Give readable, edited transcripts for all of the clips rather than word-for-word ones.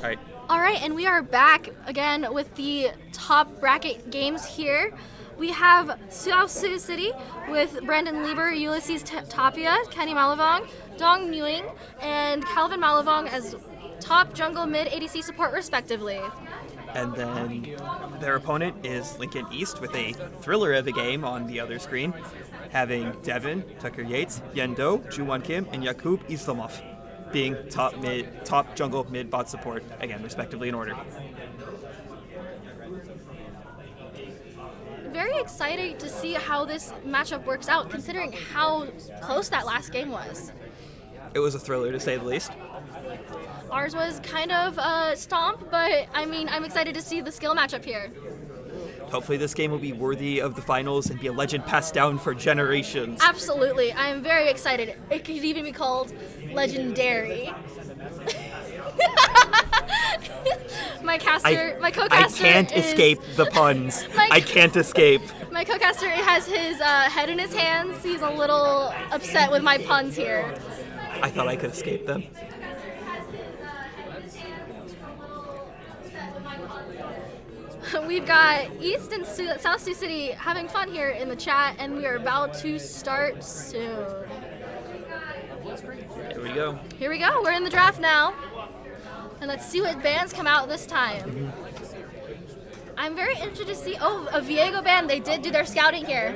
All right. All right, and we are back again with the top bracket games here. We have Sioux City with Brandon Lieber, Ulysses Tapia, Kenny Malavong, Dong Nguyen, and Calvin Malavong as top jungle mid ADC support respectively. And then their opponent is Lincoln East with a thriller of a game on the other screen, having Devin, Tucker Yates, Yendo, Juwon Kim, and Yakub Islamov being top jungle mid bot support, again, respectively in order. Very excited to see how this matchup works out, considering how close that last game was. It was a thriller, to say the least. Ours was kind of a stomp, but I mean, I'm excited to see the skill matchup here. Hopefully this game will be worthy of the finals and be a legend passed down for generations. Absolutely. I'm very excited. It could even be called legendary. My co-caster I can't escape the puns. I can't escape. My co-caster has his head in his hands. He's a little upset with my puns here. I thought I could escape them. We've got East and South Sioux City having fun here in the chat, and we are about to start soon. Here we go. Here we go. We're in the draft now. And let's see what bands come out this time. I'm very interested to see, a Viego band. They did do their scouting here.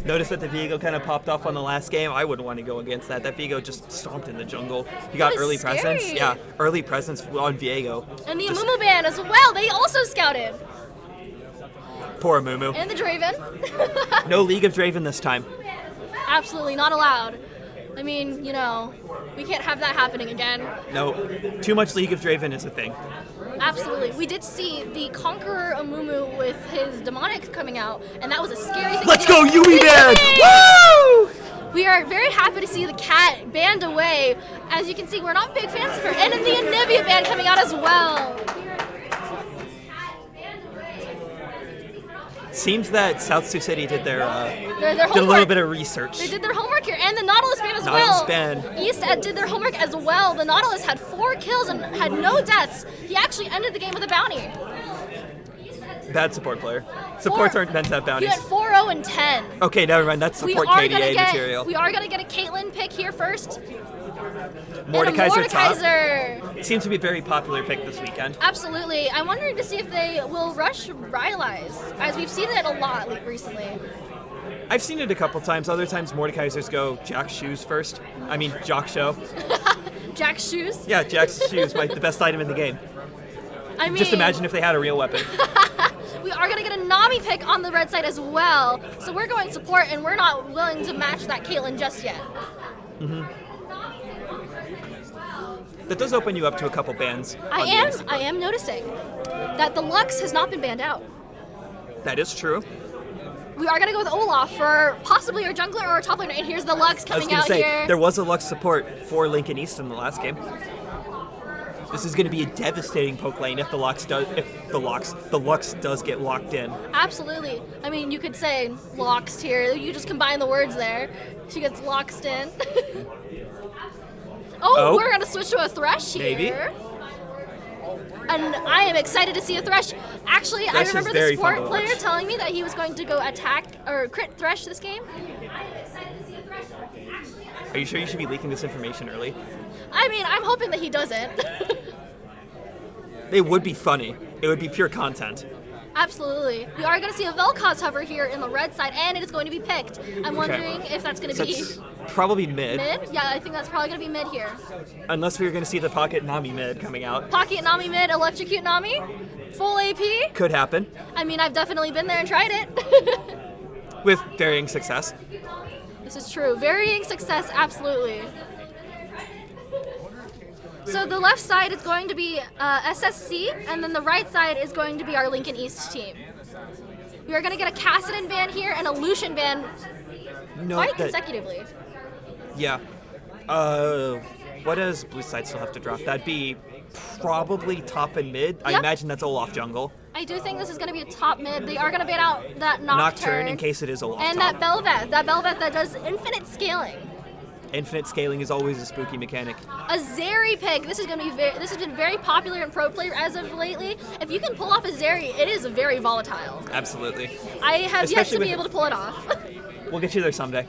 Notice that the Viego kind of popped off on the last game. I wouldn't want to go against that. That Viego just stomped in the jungle. He got early presence. Yeah, early presence on Viego. And the Amumu band as well. They also scouted. Poor Amumu. And the Draven. No League of Draven this time. Absolutely not allowed. I mean, we can't have that happening again. No, too much League of Draven is a thing. Absolutely. We did see the Conqueror Amumu with his demonic coming out, and that was a scary thing. Let's go, Yui band! Woo! We are very happy to see the cat band away. As you can see, we're not big fans of her. And then the Anivia band coming out as well. Seems that South Sioux City did their did a little bit of research. They did their homework here, and the Nautilus band as Nautilus well. Band. East did their homework as well. The Nautilus had 4 kills and had no deaths. He actually ended the game with a bounty. Bad support player. Supports aren't meant to have bounties. He had 4-0 and 10. Okay, never mind. That's support KDA material. We are going to get a Caitlyn pick here first. Mordekaiser seems to be a very popular pick this weekend. Absolutely. I'm wondering to see if they will rush Rylai's, as we've seen it a lot recently. I've seen it a couple times. Other times Mordekaisers go Jack Shoes first. I mean, Jock Show. Jack Shoes? Yeah, Jack's Shoes, the best item in the game. I mean, just imagine if they had a real weapon. We are going to get a Nami pick on the red side as well. So we're going support, and we're not willing to match that Caitlyn just yet. Mm-hmm. That does open you up to a couple bans. I am noticing that the Lux has not been banned out. That is true. We are going to go with Olaf for possibly our jungler or our top laner, and here's the Lux coming out here. There was a Lux support for Lincoln East in the last game. This is going to be a devastating poke lane if the Lux does get locked in. Absolutely. I mean, you could say loxed here. You just combine the words there. She gets loxed in. Oh, we're going to switch to a Thresh here. Maybe. And I am excited to see a Thresh. Actually, I remember the sport player telling me that he was going to go attack or crit Thresh this game. I'm excited to see a Thresh. Are you sure you should be leaking this information early? I mean, I'm hoping that he doesn't. It would be funny. It would be pure content. Absolutely. We are going to see a Vel'Koz hover here in the red side, and it is going to be picked. I'm wondering if that's going to be... Probably mid. Mid? Yeah, I think that's probably going to be mid here. Unless we were going to see the Pocket Nami mid coming out. Pocket Nami mid, Electrocute Nami, full AP. Could happen. I mean, I've definitely been there and tried it. With varying success. This is true. Varying success, absolutely. So the left side is going to be SSC, and then the right side is going to be our Lincoln East team. We are going to get a Kassadin ban here and a Lucian ban consecutively. Yeah. What does blue side still have to drop? That'd be probably top and mid. Yep. I imagine that's Olaf jungle. I do think this is going to be a top mid. They are going to ban out that Nocturne in case it is Olaf and top. That Bel'Veth that does infinite scaling. Infinite scaling is always a spooky mechanic. A Zeri pick. This has been very popular in pro player as of lately. If you can pull off a Zeri, it is very volatile. Absolutely. I have yet to be able to pull it off. We'll get you there someday.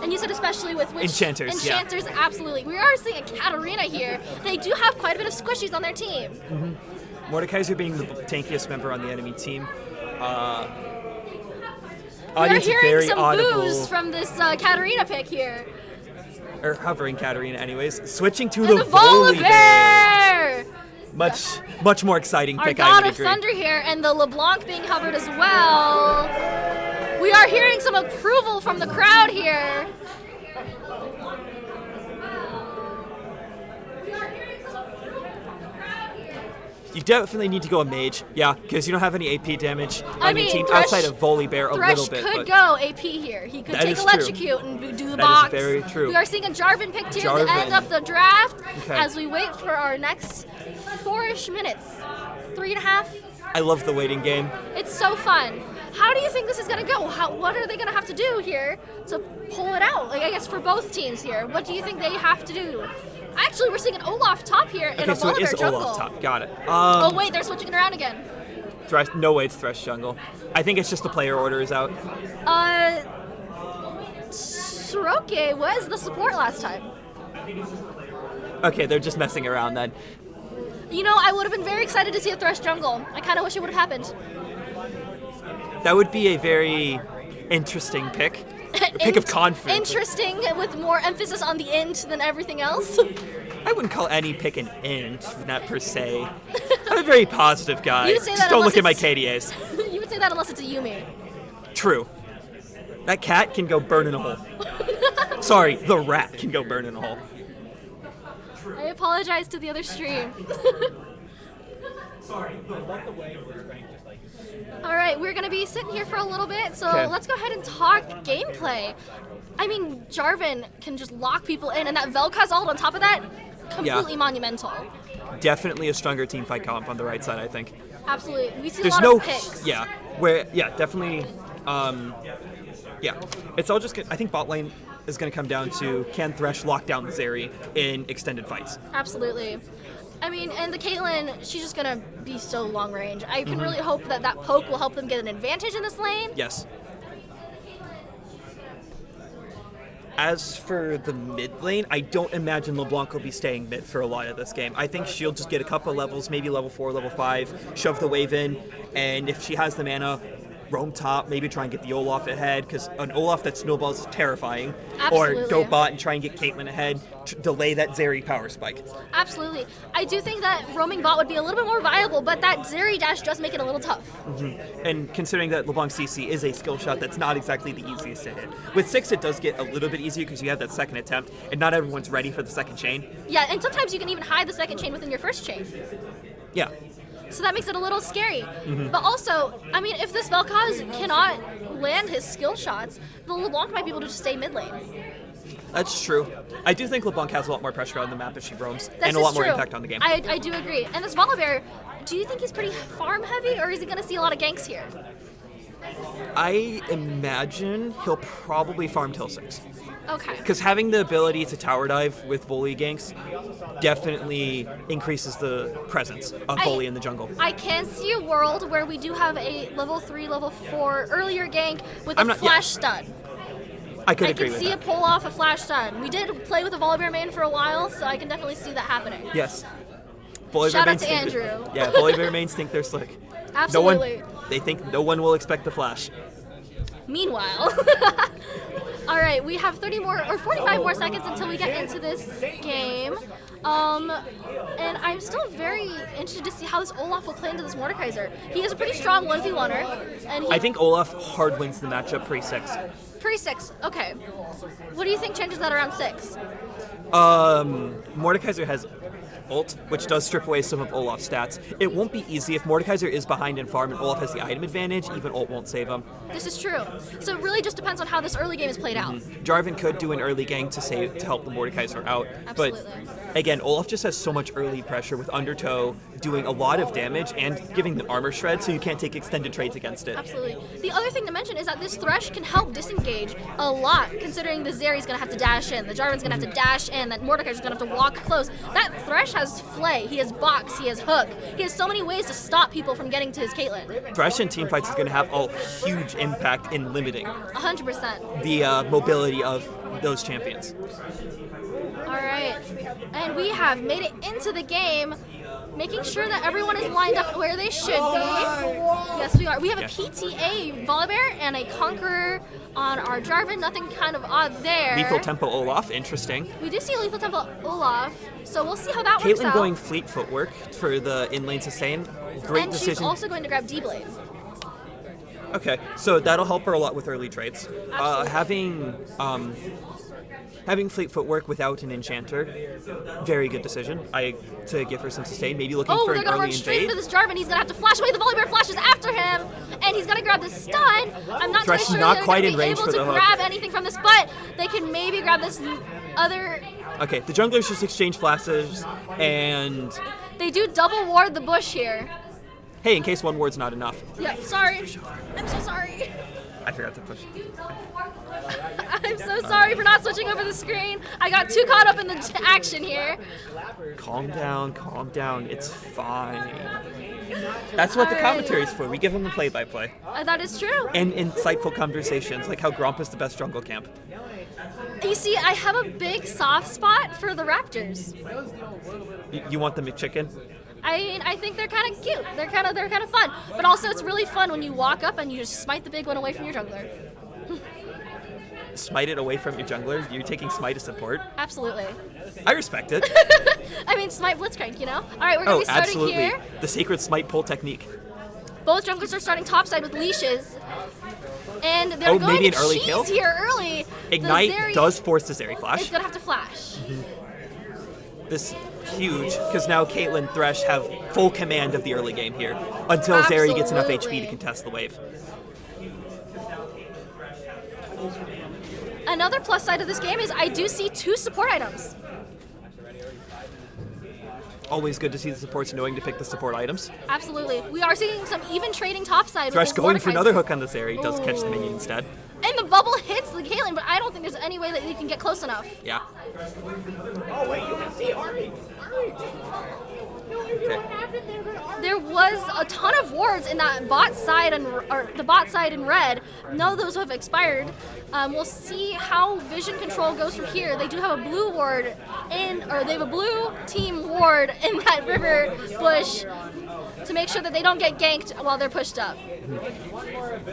And you said especially with which Enchanters, Enchanters, absolutely. We are seeing a Katarina here. They do have quite a bit of squishies on their team. Mm-hmm. Mordekaiser being the tankiest member on the enemy team. We're hearing some boos from this Katarina pick here. Or hovering Katarina anyways. Switching to and the Volibear! Bear! Much more exciting pick, Our I would God of agree. Thunder here, and the LeBlanc being hovered as well. We are hearing some approval from the crowd here. You definitely need to go a mage, yeah, because you don't have any AP damage on your team Thresh, outside of Volibear a little bit. Thresh could go AP here. He could take Electrocute and do the box. That is very true. We are seeing a Jarvan picked here to end up the draft as we wait for our next 4-ish minutes. 3.5. I love the waiting game. It's so fun. How do you think this is going to go? What are they going to have to do here to pull it out? Like, I guess for both teams here. What do you think they have to do? Actually, we're seeing an Olaf top here and a so it is jungle. Olaf top. Got it. Oh, wait, they're switching it around again. Thresh, no way it's Thresh jungle. I think it's just the player order is out. Soroke was the support last time. Okay, they're just messing around then. You know, I would have been very excited to see a Thresh jungle. I kind of wish it would have happened. That would be a very interesting pick. A pick of confidence. Interesting, with more emphasis on the int than everything else. I wouldn't call any pick an int, not per se. I'm a very positive guy. You say that just don't look at my KDAs. You would say that unless it's a Yumi. True. That cat can go burn in a hole. Sorry, the rat can go burn in a hole. I apologize to the other stream. Sorry. Alright, we're going to be sitting here for a little bit, so let's go ahead and talk gameplay. I mean, Jarvan can just lock people in, and that Vel'Koz ult on top of that, completely monumental. Definitely a stronger teamfight comp on the right side, I think. Absolutely. We see There's a lot of picks. Definitely, it's all just, I think bot lane is going to come down to can Thresh lock down Zeri in extended fights. Absolutely. I mean, and the Caitlyn, she's just going to be so long range. I can really hope that that poke will help them get an advantage in this lane. Yes. As for the mid lane, I don't imagine LeBlanc will be staying mid for a lot of this game. I think she'll just get a couple levels, maybe level 4, level 5, shove the wave in, and if she has the mana, roam top, maybe try and get the Olaf ahead, because an Olaf that snowballs is terrifying. Absolutely. Or go bot and try and get Caitlyn ahead, to delay that Zeri power spike. Absolutely. I do think that roaming bot would be a little bit more viable, but that Zeri dash does make it a little tough. And considering that LeBlanc CC is a skill shot that's not exactly the easiest to hit. With 6 it does get a little bit easier because you have that second attempt, and not everyone's ready for the second chain. Yeah, and sometimes you can even hide the second chain within your first chain. Yeah. So that makes it a little scary. But also, I mean, if this Vel'Koz cannot land his skill shots, the LeBlanc might be able to just stay mid lane. That's true. I do think LeBlanc has a lot more pressure on the map if she roams, and a lot more impact on the game. I do agree. And this Volibear, do you think he's pretty farm heavy, or is he going to see a lot of ganks here? I imagine he'll probably farm till 6. Okay. Because having the ability to tower dive with volley ganks definitely increases the presence of volley in the jungle. I can see a world where we do have a level 3, level 4 earlier gank with a flash stun. I could agree with that. I can see it pull off a flash stun. We did play with a Volibear main for a while, so I can definitely see that happening. Yes. Shout out to Andrew. Yeah, Volibear mains think they're slick. Absolutely. They think no one will expect the flash. Meanwhile, all right, we have 30 more or 45 more seconds until we get into this game. And I'm still very interested to see how this Olaf will play into this Mordekaiser. He is a pretty strong 1v1er. And I think Olaf hard wins the matchup pre-6. Pre-6, okay. What do you think changes that around 6? Mordekaiser has ult, which does strip away some of Olaf's stats. It won't be easy if Mordekaiser is behind in farm and Olaf has the item advantage, even ult won't save him. This is true. So it really just depends on how this early game is played out. Jarvan could do an early gank to help the Mordekaiser out. Absolutely. But again, Olaf just has so much early pressure with Undertow, doing a lot of damage and giving the armor shred, so you can't take extended trades against it. Absolutely. The other thing to mention is that this Thresh can help disengage a lot, considering the Zeri's going to have to dash in, the Jarvan's going to have to dash in, that Mordekaiser's going to have to walk close. That Thresh has Flay, he has Box, he has Hook. He has so many ways to stop people from getting to his Caitlyn. Thresh in teamfights is going to have a huge impact in limiting 100%. the mobility of those champions. Alright, and we have made it into the game, making sure that everyone is lined up where they should be. Yes, we are. We have a PTA Volibear and a Conqueror on our Jarvan. Nothing kind of odd there. Lethal Tempo Olaf, interesting. We do see a Lethal Tempo Olaf, so we'll see how that works Caitlyn out. going fleet footwork for the in-lane sustain. Great and decision. she's also going to grab D-Blade. Okay, so that'll help her a lot with early trades. Having fleet footwork without an enchanter, very good decision. To give her some sustain, maybe looking for they're an gonna early run straight invade. into this Jarvan. He's gonna have to flash away. The Volibear flashes after him, and he's gonna grab the stun. I'm not Thresh really sure not they're quite gonna in be range able for to the hook. grab anything from this, but they can maybe grab this other. Okay, the junglers just exchange flashes, and They do double ward the bush here. hey, in case one ward's not enough. Yeah, sorry. I'm so sorry. I forgot to push. I'm so sorry for not switching over the screen. I got too caught up in the action here. Calm down, it's fine. That's what the commentary's for. We give them the play-by-play. That is true. And insightful conversations, like how Gromp is the best jungle camp. You see, I have a big soft spot for the Raptors. You want the McChicken? I mean, I think they're kind of cute. They're kind of fun. But also, it's really fun when you walk up and you just smite the big one away from your jungler. Smite it away from your jungler? You're taking smite as support? Absolutely. I respect it. I mean, smite blitzcrank, you know? All right, we're gonna be starting absolutely. here. The sacred smite pull technique. Both junglers are starting topside with leashes. And they're going maybe to an early cheese kill? here early. Ignite The Zeri does force the Zeri is flash. gonna have to flash. This huge, because now Caitlyn Thresh have full command of the early game here until Zeri gets enough HP Absolutely. to contest the wave. Another plus side of this game is I do see 2 support items. Always good to see the supports knowing to pick the support items. Absolutely. We are seeing some even trading topside. Thresh with going for Mordekaiser. another hook on the Zeri, does catch the minion instead. And the bubble hits the Caitlyn, but I don't think there's any way that they can get close enough. Yeah. Oh wait, you can see Ari. Okay. There was a ton of wards in that bot side or the bot side in red. None of those have expired. We'll see how vision control goes from here. They do have a blue ward they have a blue team ward in that river bush to make sure that they don't get ganked while they're pushed up.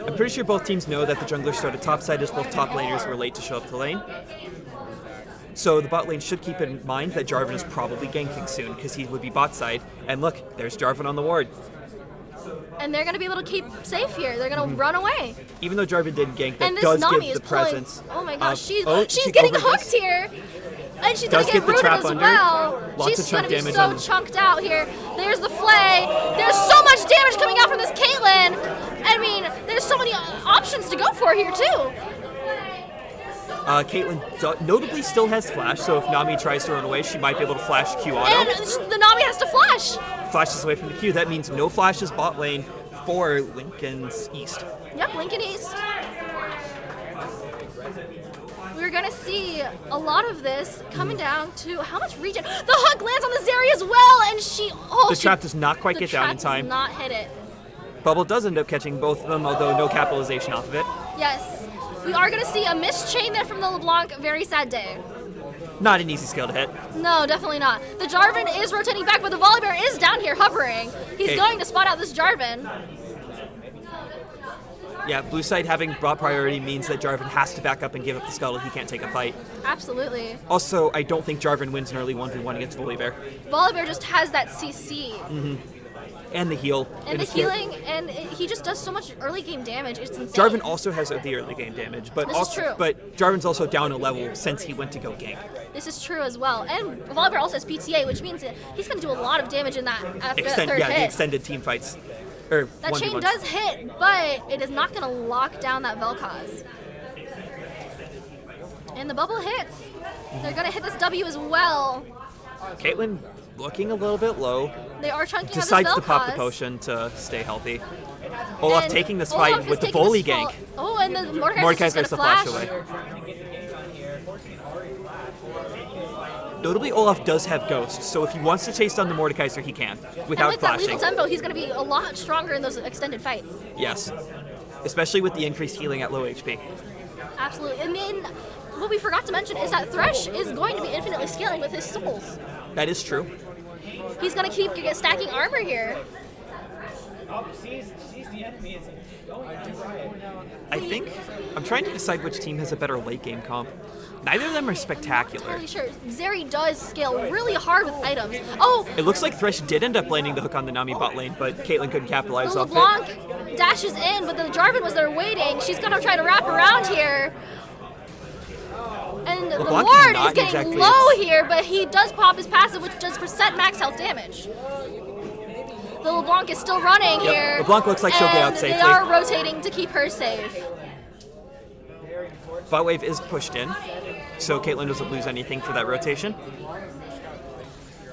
I'm pretty sure both teams know that the jungler started topside as both top laners were late to show up to lane. So the bot lane should keep in mind that Jarvan is probably ganking soon because he would be bot side. And look, there's Jarvan on the ward. And they're going to be able to keep safe here. They're going to run away. Even though Jarvan didn't gank, that And this does Nami give is the pulling. presence. Oh my gosh, of- she's getting overdosed. hooked here. And she's Does going to get get the rooted trap as under. well. Lots She's of chunk going to be damage so on- chunked out here. There's the flay. There's so much damage coming out from this Caitlyn. I mean, there's so many options to go for here too. Caitlyn notably still has flash, so if Nami tries to run away, she might be able to flash Q auto. And the Nami has to flash. Flashes away from the Q. That means no flashes bot lane for Lincoln's East. Yep, Lincoln East. We're gonna see a lot of this coming down to how much regen. The hook lands on the Zeri as well, and The trap does not quite the get down in trap time. does not hit it. Bubble does end up catching both of them, although no capitalization off of it. Yes. We are gonna see a missed chain there from the LeBlanc. Very sad day. Not an easy skill to hit. No, definitely not. The Jarvan is rotating back, but the Volibear is down here hovering. He's Okay. going to spot out this Jarvan. Yeah, blue side having bot priority means that Jarvan has to back up and give up the scuttle. He can't take a fight. Absolutely. Also, I don't think Jarvan wins an early 1v1 against Volibear. Volibear just has that CC. And the heal. And the is good. healing, and he just does so much early game damage. It's insane. Jarvan also has the early game damage, but This is also, true. but Jarvan's also down a level since he went to go gank. This is true as well. And Volibear also has PTA, which means that he's going to do a lot of damage in that after that third The hit. extended team fights. Or That 1v1s. chain does hit, but it is not going to lock down that Vel'Koz. And the bubble hits. They're going to hit this W as well. Caitlyn looking a little bit low. They are chunking out Decides his to pop the Vel'Koz. potion to stay healthy. Olaf And taking this Olaf fight is with the taking volley this fall- gank. Oh, and the Mordekaiser's Mordekaiser just gets the gonna flash away. Notably, Olaf does have Ghost, so if he wants to chase down the Mordekaiser, he can, And without with that flashing. lethal tempo, he's going to be a lot stronger in those extended fights. Yes. Especially with the increased healing at low HP. Absolutely. And then what we forgot to mention is that Thresh is going to be infinitely scaling with his souls. That is true. He's going to keep stacking armor here. Sees the enemy is going to riot. I think I'm trying to decide which team has a better late game comp. Neither of them are spectacular. I'm not totally sure. Zeri does scale really hard with items. Oh, It looks like Thresh did end up landing the hook on the Nami bot lane, but Caitlyn couldn't capitalize the off it. LeBlanc dashes in, but the Jarvan was there waiting. She's going to try to wrap around here. And the LeBlanc Ward is not getting exactly- low here, but he does pop his passive, which does percent max health damage. The LeBlanc is still running Yep, here. LeBlanc looks like she'll get out and safely. They are rotating to keep her safe. Bot wave is pushed in, so Caitlyn doesn't lose anything for that rotation.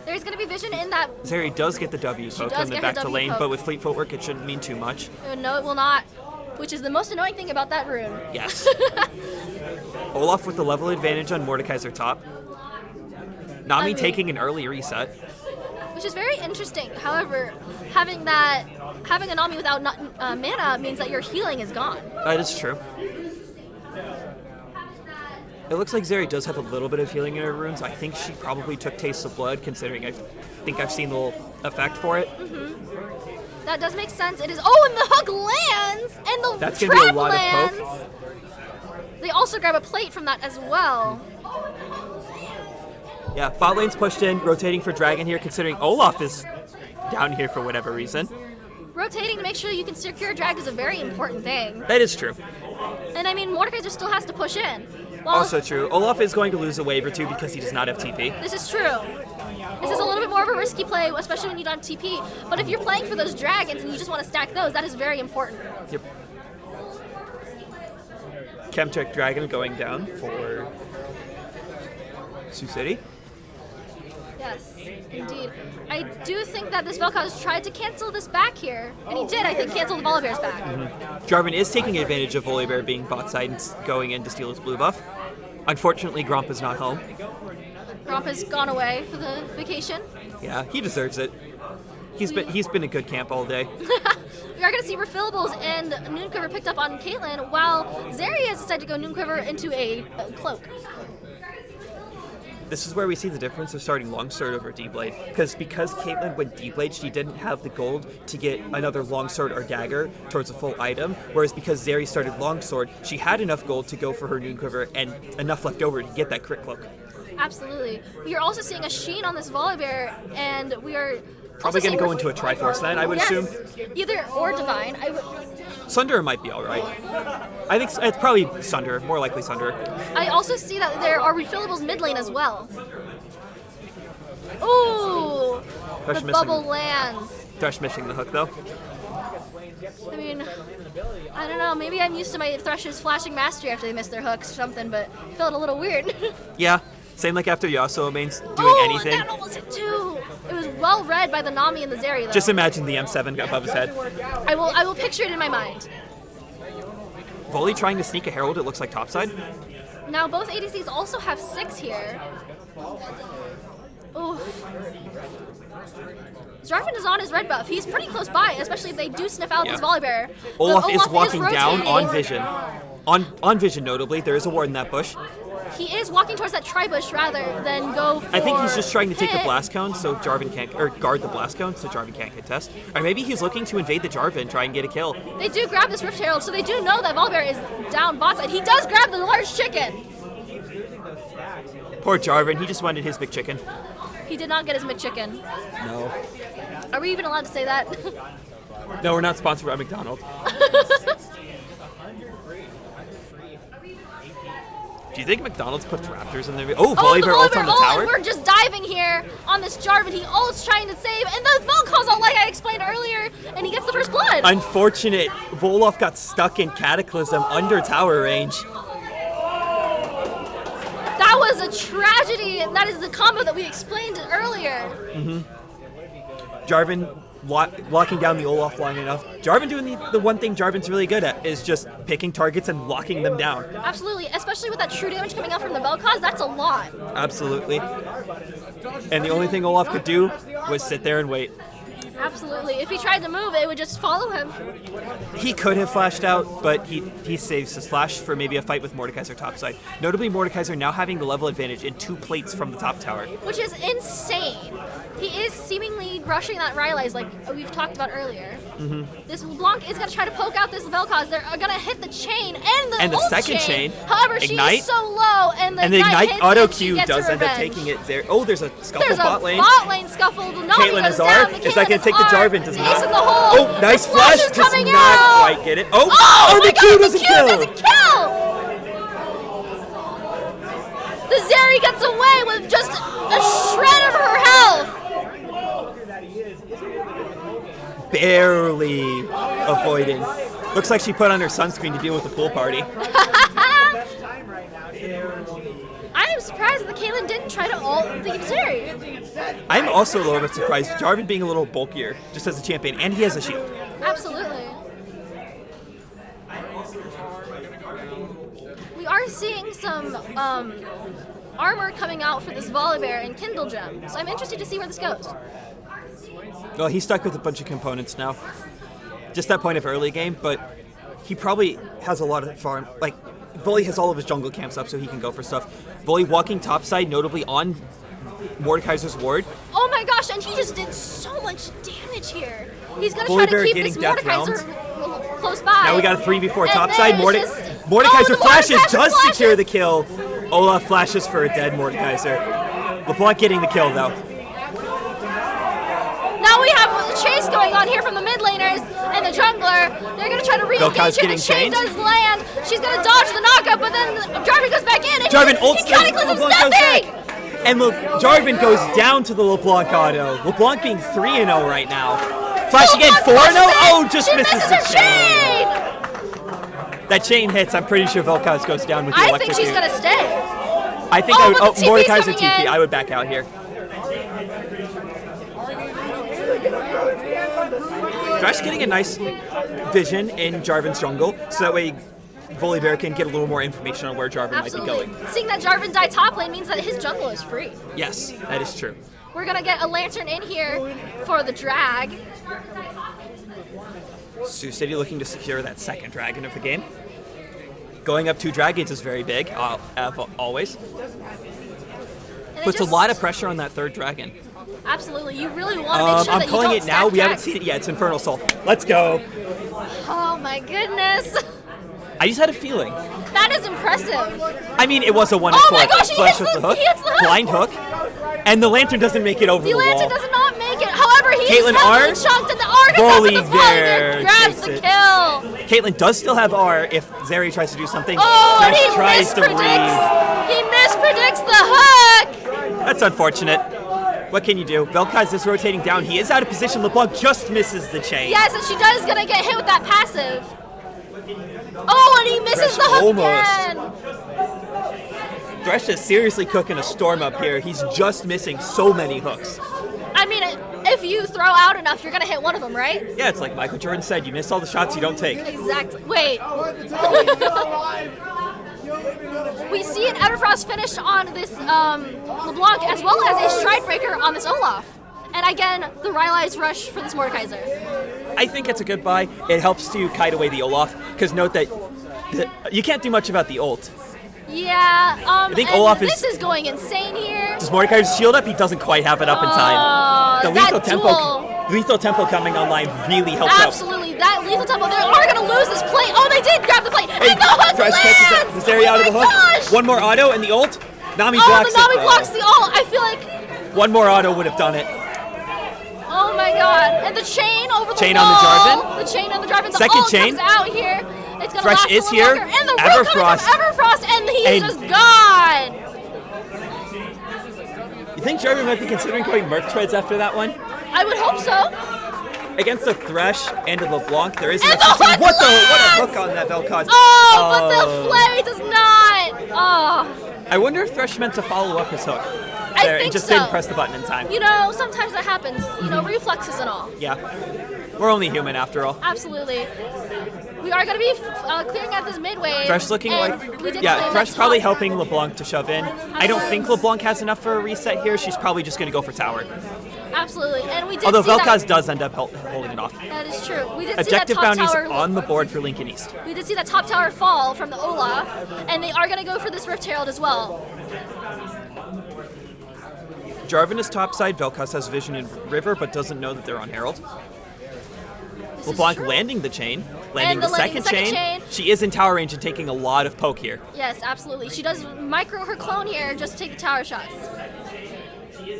There's going to be vision in that. Zeri does get the W poke does on the get her back to W lane, poke. but with fleet footwork it shouldn't mean too much. No, it will not. Which is the most annoying thing about that rune. Yes. Olaf with the level advantage on Mordekaiser top. Nami I mean- taking an early reset. Which is very interesting. However, having a Nami without mana means that your healing is gone. That is true. It looks like Zeri does have a little bit of healing in her runes. I think she probably took Taste of Blood, considering I think I've seen the little effect for it. That does make sense. It is. Oh, and the hook lands, and the That's gonna be a trap lot of lands. poke. They also grab a plate from that as well. Yeah, bot lane's pushed in, rotating for Dragon here, considering Olaf is down here for whatever reason. Rotating to make sure you can secure drag is a very important thing. That is true. And I mean, Mordekaiser still has to push in. Well, Also true. Olaf is going to lose a wave or two because he does not have TP. this is true. This is a little bit more of a risky play, especially when you don't have TP. But if you're playing for those dragons and you just want to stack those, that is very important. Yep. Chemcheck Dragon going down for Sioux City. Yes, indeed. I do think that this Vel'Koz tried to cancel this back here, and he did, I think, cancel the Volibear's back. Jarvan is taking advantage of Volibear being bot side and going in to steal his blue buff. Unfortunately, Gromp is not home. Gromp has gone away for the vacation. Yeah, he deserves it. He's been a good camp all day. We are going to see refillables and Noonquiver picked up on Caitlyn, while Zeri has decided to go Noonquiver into a cloak. This is where we see the difference of starting Longsword over D-Blade. Because Caitlyn went D-Blade, she didn't have the gold to get another Longsword or Dagger towards a full item. Whereas because Zeri started Longsword, she had enough gold to go for her Noonquiver and enough left over to get that crit cloak. Absolutely. We are also seeing a Sheen on this Volibear, and we are Probably going to go into a Triforce then, I would assume. Either or Divine. Sunder might be alright. I think it's probably Sunder, more likely Sunder. I also see that there are refillables mid lane as well. Ooh! Thresh The missing. bubble lands. Thresh missing the hook though. I mean, I don't know. Maybe I'm used to my Thresh's flashing mastery after they miss their hooks or something, but it felt a little weird. Yeah, same like after Yasuo mains doing Oh, anything. that almost hit too. It was well read by the Nami and the Zeri though. Just imagine the M7 above his head. I will picture it in my mind. Volley trying to sneak a Herald, it looks like topside. Now both ADCs also have 6 here. Oof. Jarvan is on his red buff. He's pretty close by, especially if they do sniff out Yeah. this Volibear. Olaf But is walking down rotating. on Vision. On Vision notably, there is a ward in that bush. He is walking towards that tri-bush rather than go for I think he's just trying to take the hit. blast cone so Jarvan can't, or guard the blast cone so Jarvan can't contest. Or maybe he's looking to invade the Jarvan, try and get a kill. They do grab this Rift Herald, so they do know that Volibear is down bot side. He does grab the large chicken. Poor Jarvan, he just wanted his big chicken. He did not get his McChicken. No. Are we even allowed to say that? No, we're not sponsored by McDonald's. Do you think McDonald's puts Raptors in there? Oh, Volibear ult on the tower? And we're just diving here on this Jarvan. He ults trying to save, and the Vel'Koz ult like I explained earlier, and he gets the first blood. Unfortunate. Voloff got stuck in Cataclysm under tower range. That was a tragedy. That is the combo that we explained earlier. Jarvan locking down the Olaf long enough. Jarvan doing the one thing Jarvan's really good at is just picking targets and locking them down. Absolutely, especially with that true damage coming out from the Vel'Koz, that's a lot. Absolutely. And the only thing Olaf could do was sit there and wait. Absolutely. If he tried to move, it would just follow him. He could have flashed out, but he saves his flash for maybe a fight with Mordekaiser topside. Notably, Mordekaiser now having the level advantage in 2 plates from the top tower. Which is insane. He is seemingly rushing that Rylai's like we've talked about earlier. This LeBlanc is going to try to poke out this Vel'Koz. They're going to hit the chain and the ult second chain. However, Ignite. she is so low, and the Ignite hits auto and she Q gets does her end up revenge. taking it there. Oh, there's a scuffle There's bot a lane. bot lane scuffle. The Nami Caitlyn goes is R. down. Is that going to take the Jarvan? Does Ace not. in the hole. Oh, nice The flash. is Does coming not out. quite get it. Oh, Oh the my Q God, doesn't the Q kill. doesn't kill. The Zeri gets away with just a shred of her health. Barely avoiding. Looks like she put on her sunscreen to deal with the pool party. I am surprised that Caitlyn didn't try to ult the Zeri. I'm also a little bit surprised. Jarvan being a little bulkier, just as a champion, and he has a shield. Absolutely. We are seeing some armor coming out for this Volibear and Kindle Gem, so I'm interested to see where this goes. Well, he's stuck with a bunch of components now. Just that point of early game, but he probably has a lot of farm. Like, Volley has all of his jungle camps up so he can go for stuff. Volley walking topside, notably on Mordekaiser's ward. Oh my gosh, and he just did so much damage here. He's going to Volibear try to keep getting this death Mordekaiser close by. Now we got a 3v4 And topside. then it's just- Mordekaiser Oh, the flashes, Mordekaiser does flashes. secure the kill. Olaf flashes for a dead Mordekaiser. LeBlanc getting the kill though. Now we have a chase going on here from the mid laners and the jungler. They're going to try to re-engage Vel'Koz it. getting The chain chained. does land. She's going to dodge the knockup, but then Jarvan goes back in. And Jarvan he ults cataclysms LeBlanc goes nothing. back. And Jarvan goes down to the LeBlanc auto. LeBlanc being 3-0 right now. Flash again, LeBlanc 4-0. flashes in. Oh, just She misses the her chain. chain. That chain hits. I'm pretty sure Vel'Koz goes down with the I electric. think she's going to stay. I think Oh, I would. but the TP's Mordekaiser coming TP. in. I would back out here. Thresh getting a nice vision in Jarvan's jungle, so that way Volibear can get a little more information on where Jarvan might be Absolutely. going. Seeing that Jarvan die top lane means that his jungle is free. Yes, that is true. We're going to get a lantern in here for the drag. Sioux City looking to secure that second dragon of the game. Going up 2 dragons is very big, always. And it Puts a just- lot of pressure on that third dragon. Absolutely. You really want to make sure I'm that you calling don't it now. stack We haven't jacks. seen it yet. It's Infernal Soul. Let's go. Oh my goodness. I just had a feeling. That is impressive. I mean, it was a 1-4. Oh my gosh, he Flash hits with the- he hits the hook. Blind hook. And the lantern doesn't make it over The the lantern wall. does not make it. However, he Caitlyn is heavily R. chunked, and the R goes up with the Volibear grabs takes the it. kill. Caitlyn does still have R if Zeri tries to do something. Oh, and Thresh he tries to read. mispredicts. He mispredicts the hook. That's unfortunate. What can you do? Vel'Koz is rotating down. He is out of position. LeBlanc just misses the chain. Yes, and she does gonna get hit with that passive. Oh, and he misses Thresh the hook almost. again. Thresh is seriously cooking a storm up here. He's just missing so many hooks. I mean, if you throw out enough, you're gonna hit one of them, right? Yeah, it's like Michael Jordan said, you miss all the shots you don't take. Exactly. Wait. We see an Everfrost finish on this LeBlanc, as well as a Stridebreaker on this Olaf. And again, the Rylai's rush for this Mordekaiser. I think it's a good buy. It helps to kite away the Olaf, because note that you can't do much about the ult. Yeah, I think and Olaf this is going insane here. Does Mordekaiser's shield up? He doesn't quite have it up in time. The that lethal tempo coming online really helped Absolutely, that lethal tempo. They are going to lose this plate. Oh, they did grab the plate. out. And the hook Thresh catches lands! this area out of the Oh hook. my gosh! One more auto and the ult. Nami Oh, blocks the Nami it. though. blocks the ult. I feel like, One more auto would have done it. oh my god. And the chain over the Chain wall. on the Jarvan. The chain on the Jarvan. The Second ult chain. comes out here. It's going to Thresh last a is little here. longer. And the root coming Everfrost. from Everfrost, and he's And- just gone. You think Jarvan might be considering going Merc Treads after that one? I would hope so. Against the Thresh and the LeBlanc, there is And an the extra hook what a lands! hook on that Vel'Koz. Oh, but the play does not. Oh. I wonder if Thresh meant to follow up his hook. I There, think and just so. didn't press the button in time. You know, sometimes that happens. You know, reflexes and all. Yeah. We're only human after all. Absolutely. We are going to be clearing out this midway. Thresh looking and like... we did Yeah, play Thresh that probably top- helping LeBlanc to shove in. I don't think LeBlanc has enough for a reset here. She's probably just going to go for tower. Absolutely. And we did Although see Vel'Koz that. does end up holding it off. That is true. We did Objective see that top bounties tower. on the board for Lincoln East. We did see that top tower fall from the Olaf, and they are going to go for this Rift Herald as well. Jarvan is topside. Vel'Koz has vision in River, but doesn't know that they're on Herald. This is LeBlanc true. landing the chain, landing And the second chain. She is in tower range and taking a lot of poke here. Yes, absolutely. She does micro her clone here just to take the tower shots.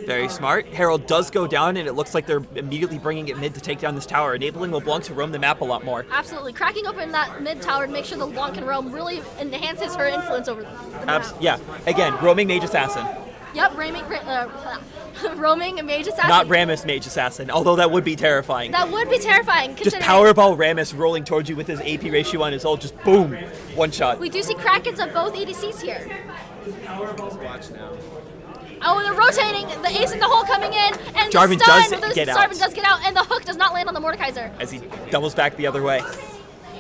Very smart. Herald does go down, and it looks like they're immediately bringing it mid to take down this tower, enabling LeBlanc to roam the map a lot more. Absolutely. Cracking open that mid tower to make sure the LeBlanc can roam really enhances her influence over the map. Yeah. Again, roaming Mage Assassin. Yep, roaming a Mage Assassin. Not Rammus Mage Assassin, although that would be terrifying. That would be terrifying. Just considering Powerball Rammus rolling towards you with his AP ratio on his ult, just boom, one shot. We do see Krakens of both ADCs here. Watch now. Oh, they're rotating. The ace in the hole coming in, and Jarvan the stun. does The get out. Jarvan does get out, and the hook does not land on the Mordekaiser. As he doubles back the other way.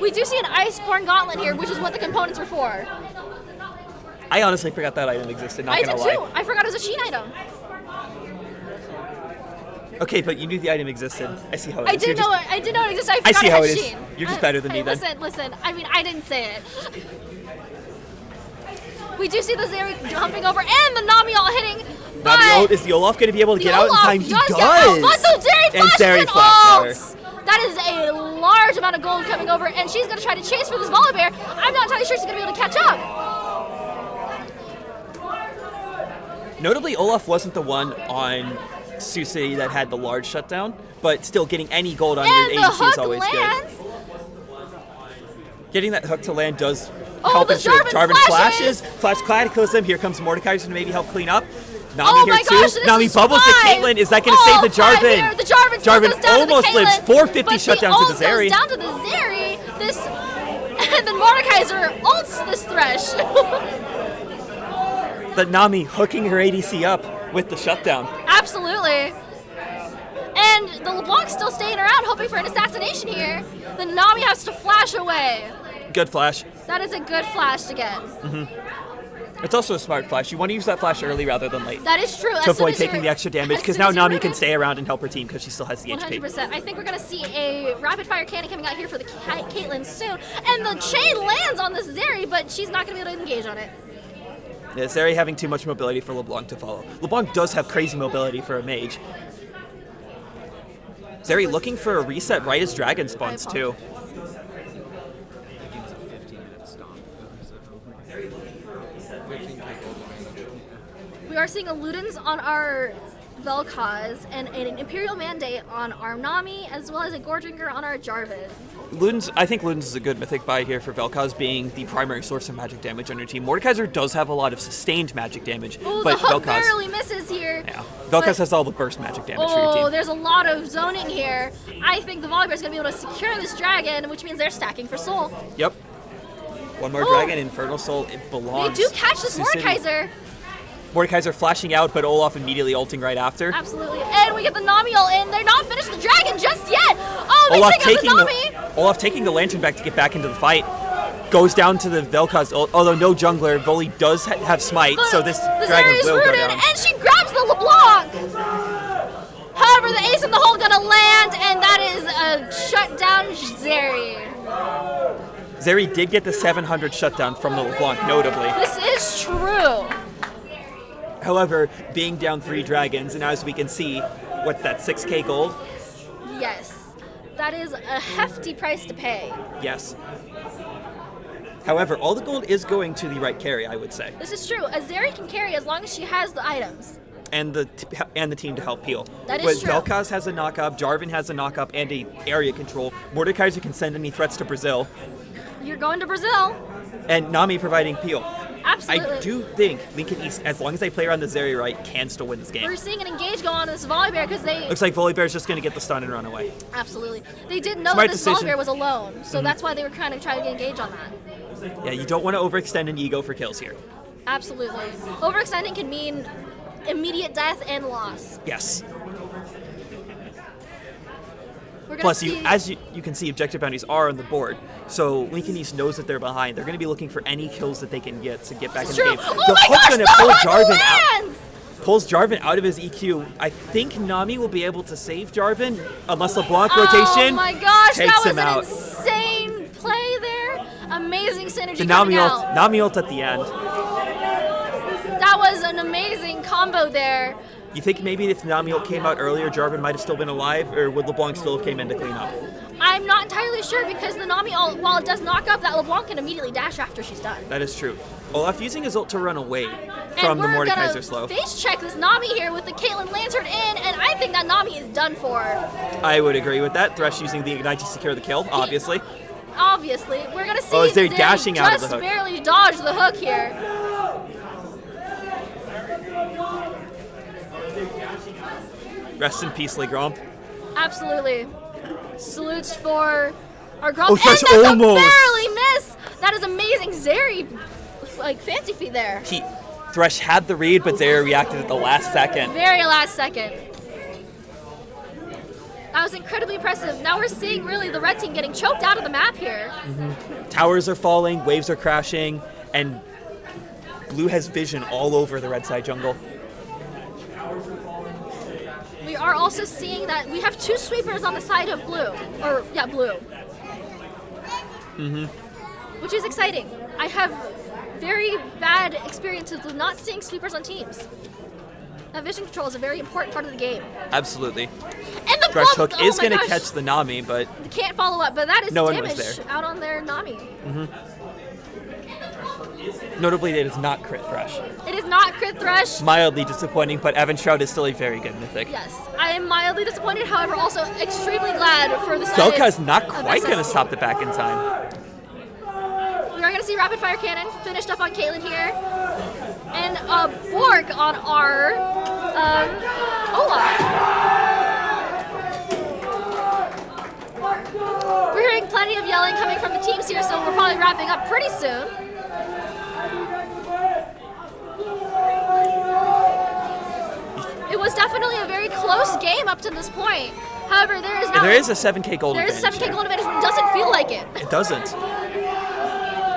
We do see an Iceborne Gauntlet here, which is what the components were for. I honestly forgot that item existed, not I gonna did lie. too. I forgot it was a Sheen item. Okay, but you knew the item existed. I see how it is. I did You're know just- it. I did know it existed. I I forgot see it how had it is. Sheen. You're just better than me then. Listen. I mean, I didn't say it. We do see the Zeri jumping over, and the Nami all hitting. Nami, But is the Olaf going to be able to get out in Olaf time? He does does! get out, but the Zeri And flashes Zeri and flashed ults. That is a large amount of gold coming over, and she's going to try to chase for this Volibear. I'm not entirely sure she's going to be able to catch up. Notably, Olaf wasn't the one on Sioux City that had the large shutdown, but still getting any gold on And your the ADC is hook always lands. good. Getting that hook to land does Oh, help the ensure Jarvan flashes. Flash Cataclysm. Here comes Mordekaiser to maybe help clean up. Nami Oh here my too. gosh, this Nami is bubbles to five. Caitlyn. Is that going to save the Five Jarvan? here. The Jarvan still goes down almost to the lives. Caitlyn, 450 but shutdown the to ult the Zeri. goes down to the Zeri. This and then Mordekaiser ults this Thresh. But Nami hooking her ADC up with the shutdown. Absolutely. And the LeBlanc's still staying around, hoping for an assassination here. The Nami has to flash away. Good flash. That is a good flash to get. It's also a smart flash. You want to use that flash early rather than late That is true. to avoid taking the extra damage, because now Nami can stay. stay around and help her team because she still has the HP. 100%. I think we're going to see a rapid fire cannon coming out here for the Caitlyn soon. And the chain lands on this Zeri, but she's not going to be able to engage on it. Yeah, Zeri having too much mobility for LeBlanc to follow. LeBlanc does have crazy mobility for a mage. Zeri looking for a reset right as Dragon spawns too. We are seeing a Ludens on our Vel'Koz and an Imperial Mandate on our Nami, as well as a Goredrinker on our Jarvan. I think Ludens is a good mythic buy here for Vel'Koz being the primary source of magic damage on your team. Mordekaiser does have a lot of sustained magic damage, Oh, but the hook Vel'Koz, barely misses here. yeah, But- Vel'Koz has all the burst magic damage for your Oh, team. there's a lot of zoning here. I think the Volibear is going to be able to secure this dragon, which means they're stacking for soul. Yep. One more Oh. dragon, Infernal Soul, it They belongs. do catch this to City. Mordekaiser. Mordekaiser flashing out, but Olaf immediately ulting right after. Absolutely. And we get the Nami ult in. They're not finished the dragon just yet. Oh, they Olaf take out the taking Nami. Olaf taking the lantern back to get back into the fight. Goes down to the Vel'Koz ult, although no jungler. Voli does have smite, so this the dragon Zeri is will go rooted, down. and she grabs the LeBlanc. However, the ace in the hole gonna land, and that is a shutdown Zeri. Zeri did get the 700 shutdown from the LeBlanc, notably. This is true. However, being down 3 dragons, and as we can see, what's that, 6k gold? Yes. That is a hefty price to pay. Yes. However, all the gold is going to the right carry, I would say, This is true. A Zeri can carry as long as she has the items. and the team to help heal. That is But true. Vel'Koz has a knock-up, Jarvan has a knock-up, and a area control. Mordekaiser can send any threats to Brazil, You're going to Brazil. and Nami providing peel. Absolutely. I do think Lincoln East, as long as they play around the Zeri right, can still win this game. We're seeing an engage go on this Volibear because they Looks like Volibear's just going to get the stun and run away. absolutely they did know Smart that this decision. Volibear was alone, so that's why they were kind of trying to engage on that. Yeah, you don't want to overextend an ego for kills here. Absolutely. Overextending can mean immediate death and loss. Yes. We're gonna Plus, see... as you can see, objective bounties are on the board. So Lincoln East knows that they're behind. They're going to be looking for any kills that they can get to get back in the game. Oh The my hook's gosh, gonna the pull hook Jarvan lands! pulls Jarvan out of his EQ. I think Nami will be able to save Jarvan unless LeBlanc Oh rotation my gosh, takes that was him an out. insane play there. Amazing synergy The coming Nami out. ult at the end. That was an amazing combo there. You think maybe if Nami ult came out earlier, Jarvan might have still been alive, or would LeBlanc still have came in to clean up? I'm not entirely sure because the Nami ult, while it does knock up, that LeBlanc can immediately dash after she's done. That is true. Olaf using his ult to run away from the Mordekaiser slow. And we're gonna face check this Nami here with the Caitlyn Lantern in, and I think that Nami is done for. I would agree with that. Thresh using the Ignite to secure the kill, obviously. Obviously. We're gonna see is there Zeri dashing out of the just hook? barely dodge the hook here. Rest in peace, Legromp. Absolutely. Salutes for our girl. Oh, and Thresh that's almost. a barely miss. That is amazing. Zeri, fancy feet there. Thresh had the read, but Zeri reacted at the last second. Very last second. That was incredibly impressive. Now we're seeing really the red team getting choked out of the map here. Towers are falling, waves are crashing, and blue has vision all over the red side jungle. We are also seeing that we have two sweepers on the side of blue. Blue. Which is exciting. I have very bad experiences with not seeing sweepers on teams. That vision control is a very important part of the game. Absolutely. And the Thresh bump- hook is my going to gosh. catch the Nami, but They can't follow up, but that is No one was damage there. out on their Nami. notably it is not crit Thresh. It is not crit Thresh. Mildly disappointing, but Evan Shroud is still a very good mythic. Yes, I am mildly disappointed, however, also extremely glad for the Zilka is not of quite going to SS. stop the back in time. We are going to see Rapid Fire Cannon finished up on Caitlyn here. And Borg on our Olaf. We're hearing plenty of yelling coming from the teams here, so we're probably wrapping up pretty soon. It was definitely a very close game up to this point. However, there is now There is a 7k gold there is a advantage 7k gold advantage, but it doesn't feel like it. It doesn't.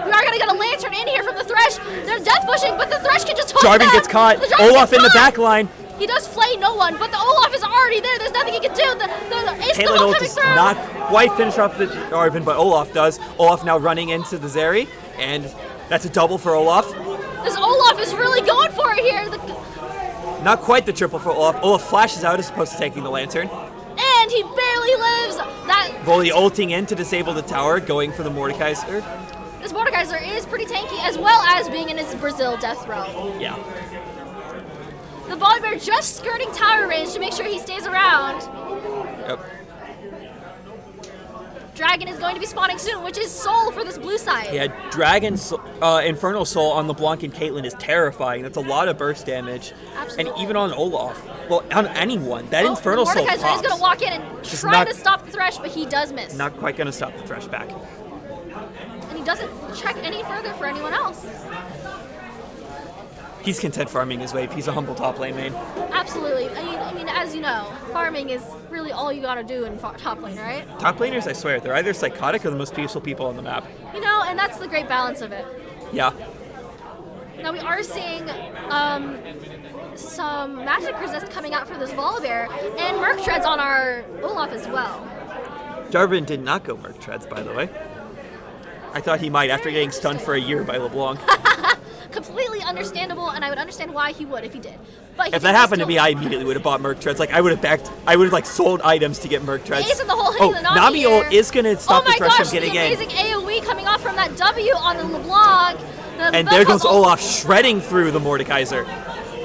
We are going to get a lantern in here from the Thresh. They're death pushing, but the Thresh can just hold Jarvan them. gets caught. The Jarvan Olaf gets in the caught. back line. He does flay no one, but the Olaf is already there. There's nothing he can do. The ace Caitlyn double ult coming does through. not quite finish off the Jarvan, but Olaf does. Olaf now running into the Zeri, and that's a double for Olaf. This Olaf is really going for it here. Not quite the triple for Olaf. Olaf flashes out as opposed to taking the lantern. And he barely lives. Volley ulting in to disable the tower, going for the Mordekaiser. This Mordekaiser is pretty tanky, as well as being in his Brazil death row. Yeah. The Volibear just skirting tower range to make sure he stays around. Yep. Dragon is going to be spawning soon, which is Soul for this blue side. Yeah, Dragon Infernal Soul on LeBlanc and Caitlyn is terrifying. That's a lot of burst damage. Absolutely. And even on Olaf. Well, on anyone. That Infernal Soul Mordekaiser is pops. going to walk in and try not- to stop the Thresh, but he does miss. Not quite going to stop the Thresh back. And he doesn't check any further for anyone else. He's content farming his wave. He's a humble top lane main. Absolutely. I mean, as you know, farming is really all you gotta do in top lane, right? Top laners, I swear, they're either psychotic or the most peaceful people on the map. You know, and that's the great balance of it. Yeah. Now we are seeing some magic resist coming out for this Volibear, and Merc Treads on our Olaf as well. Jarvan did not go Merc Treads, by the way. I thought he might after getting stunned for a year by LeBlanc. Completely understandable, and I would understand why he would if he did. But he If that did happened to still- me, I immediately would have bought Merc Treads. Like, I would have sold items to get Merc Treads. Ace in the hole Oh, hitting the Nami Nami here. ult is going to stop oh the Thresh gosh, from getting the in. amazing AoE coming off from that W on the LeBlanc. And there goes Olaf shredding through the Mordekaiser.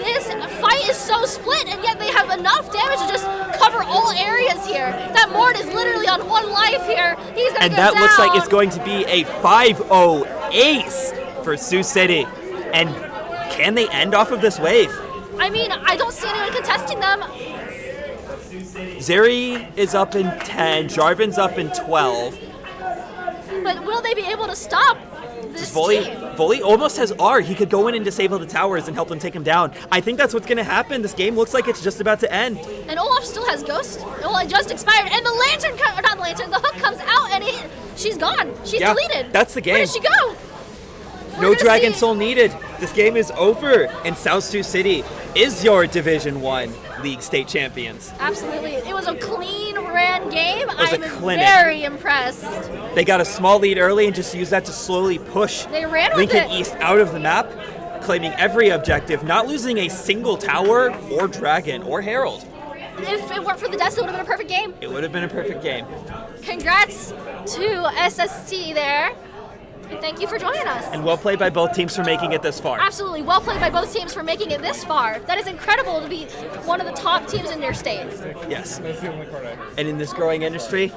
This fight is so split, and yet they have enough damage to just cover all areas here. That Mord is literally on one life here. He's gonna And go that down. looks like it's going to be a 5-0 ace for Sioux City. And can they end off of this wave? I mean, I don't see anyone contesting them. Zeri is up in 10, Jarvan's up in 12. But will they be able to stop this Volley, team. Volley almost has R. He could go in and disable the towers and help them take him down. I think that's what's going to happen. This game looks like it's just about to end. And Olaf still has Ghost. Well, it just expired, and the lantern, not the lantern, the hook comes out, and she's gone. She's Yeah, deleted. that's the game. Where did she go? No Dragon see- Soul needed. This game is over, and South Sioux City is your Division 1 League State Champions. Absolutely. It was a clean ran game. was a I'm clinic. very impressed. They got a small lead early and just used that to slowly push They ran with Lincoln it. East out of the map, claiming every objective, not losing a single tower or dragon or herald. If it weren't for the deaths, it would have been a perfect game. It would have been a perfect game. Congrats to SST there. And thank you for joining us. And well played by both teams for making it this far. Absolutely. Well played by both teams for making it this far. That is incredible to be one of the top teams in their state. Yes. And in this growing industry,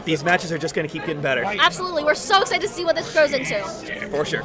these matches are just going to keep getting better. Absolutely. We're so excited to see what this grows into. For sure.